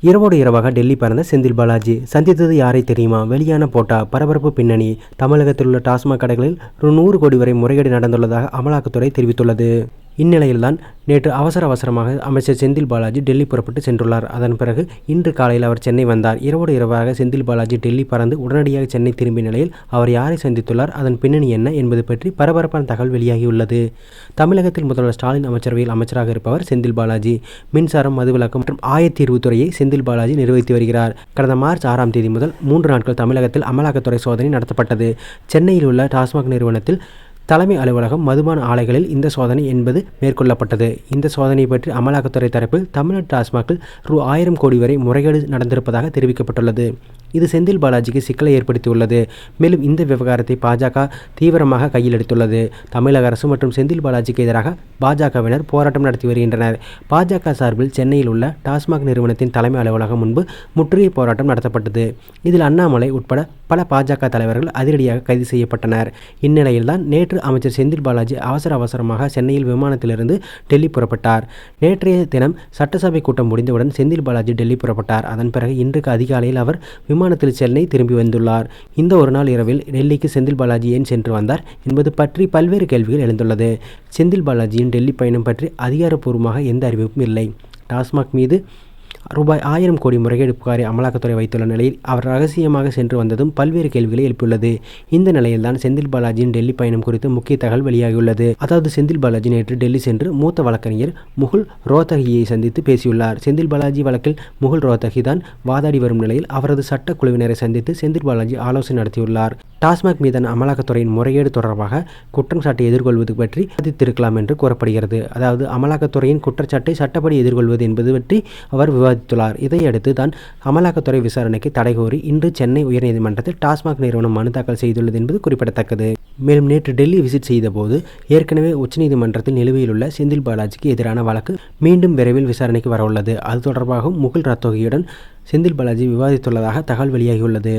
இரவோடு இரவாக டெல்லி பறந்த செந்தில் பாலாஜி சந்தித்தது யாரை தெரியுமா? வெளியான போட்டா பரபரப்பு பின்னணி. தமிழகத்தில் உள்ள டாஸ்மாக் கடைகளில் 100 கோடி வரை முறைகேடு நடந்துள்ளதாக அமலாக்கத்துறை தெரிவித்துள்ளது. இந்நிலையில்தான் நேற்று அவசரமாக அமைச்சர் செந்தில் பாலாஜி டெல்லி புறப்பட்டு சென்றுள்ளார். அதன் பிறகு இன்று காலையில் அவர் சென்னை வந்தார். இரவோடு இரவாக செந்தில் பாலாஜி டெல்லி பறந்து உடனடியாக சென்னை திரும்பிய நிலையில் அவர் யாரை சந்தித்துள்ளார், அதன் பின்னணி என்ன என்பது பற்றி பரபரப்பான தகவல் வெளியாகியுள்ளது. தமிழகத்தில் முதல்வர் ஸ்டாலின் அமைச்சரவையில் அமைச்சராக இருப்பவர் செந்தில் பாலாஜி. மின்சாரம், மதுவிலக்கு மற்றும் ஆயத்தீர்வு துறையை செந்தில் பாலாஜி நிர்வகித்து வருகிறார். கடந்த மார்ச் 6ஆம் தேதி முதல் 3 நாட்கள் தமிழகத்தில் அமலாக்கத்துறை சோதனை நடத்தப்பட்டது. சென்னையில் உள்ள டாஸ்மாக் நிறுவனத்தில் தலைமை அலுவலகம், மதுபான ஆலைகளில் இந்த சோதனை என்பது மேற்கொள்ளப்பட்டது. இந்த சோதனை பற்றி அமலாக்கத்துறை தரப்பில் தமிழ்நாடு டாஸ்மாகில் ரூ.1000 கோடி வரை முறைகேடு நடந்திருப்பதாக தெரிவிக்கப்பட்டுள்ளது. இது செந்தில் பாலாஜிக்கு சிக்கலை ஏற்படுத்தியுள்ளது. மேலும் இந்த விவகாரத்தை பாஜக தீவிரமாக கையில் எடுத்துள்ளது. தமிழக அரசு மற்றும் செந்தில் பாலாஜிக்கு எதிராக பாஜகவினர் போராட்டம் நடத்தி வருகின்றனர். பாஜக சார்பில் சென்னையில் உள்ள டாஸ்மாக் நிறுவனத்தின் தலைமை அலுவலகம் முன்பு முற்றுகை போராட்டம் நடத்தப்பட்டது. இதில் அண்ணாமலை உட்பட பல பாஜக தலைவர்கள் அதிரடியாக கைது செய்யப்பட்டனர். இந்நிலையில்தான் நேற்று அமைச்சர் செந்தில் பாலாஜி அவசரமாக சென்னையில் விமானத்திலிருந்து டெல்லி புறப்பட்டார். நேற்றைய தினம் சட்டசபை கூட்டம் முடிந்தவுடன் செந்தில் பாலாஜி டெல்லி புறப்பட்டார். அதன் பிறகு இன்றுக்கு அதிகாலையில் அவர் விமானத்தில் சென்னை திரும்பி வந்துள்ளார். இந்த ஒரு நாள் இரவில் டெல்லிக்கு செந்தில் பாலாஜி ஏன் சென்று வந்தார் என்பது பற்றி பல்வேறு கேள்விகள் எழுந்துள்ளது. செந்தில் பாலாஜியின் டெல்லி பயணம் பற்றி அதிகாரப்பூர்வமாக எந்த அறிவிப்பும் இல்லை. டாஸ்மாக் மீது ரூ.1000 கோடி முறைகேடு புகாரை அமலாக்கத்துறை வைத்துள்ள நிலையில் அவர் ரகசியமாக சென்று வந்ததும் பல்வேறு கேள்விகளை எழுப்பியுள்ளது. இந்த நிலையில்தான் செந்தில் பாலாஜியின் டெல்லி பயணம் குறித்து முக்கிய தகவல் வெளியாகியுள்ளது. அதாவது செந்தில் பாலாஜி நேற்று டெல்லி சென்று மூத்த வழக்கறிஞர் முகுல் ரோத்தகியை சந்தித்து பேசியுள்ளார். செந்தில் பாலாஜி வழக்கில் முகுல் ரோத்தகி தான் வாதாடி வரும் நிலையில் அவரது சட்ட குழுவினரை சந்தித்து செந்தில் பாலாஜி ஆலோசனை நடத்தியுள்ளார். டாஸ்மாக் மீதான அமலாக்கத்துறையின் முறைகேடு தொடர்பாக குற்றம் சாட்டை எதிர்கொள்வது பற்றி விவாதித்திருக்கலாம் என்று கூறப்படுகிறது. அதாவது அமலாக்கத்துறையின் குற்றச்சாட்டை சட்டப்படி எதிர்கொள்வது என்பது பற்றி அவர் விவாதித்துள்ளார். இதையடுத்து தான் அமலாக்கத்துறை விசாரணைக்கு தடை கோரி இன்று சென்னை உயர்நீதிமன்றத்தில் டாஸ்மாக் நிறுவனம் மனு தாக்கல் செய்துள்ளது என்பது குறிப்பிடத்தக்கது. மேலும் நேற்று டெல்லி விசிட் செய்தபோது ஏற்கனவே உச்சநீதிமன்றத்தில் நிலுவையில் உள்ள செந்தில் பாலாஜிக்கு எதிரான வழக்கு மீண்டும் விரைவில் விசாரணைக்கு வரவுள்ளது. அது தொடர்பாகவும் முகுல் ரோத்தகியுடன் செந்தில் பாலாஜி விவாதித்துள்ளதாக தகவல் வெளியாகியுள்ளது.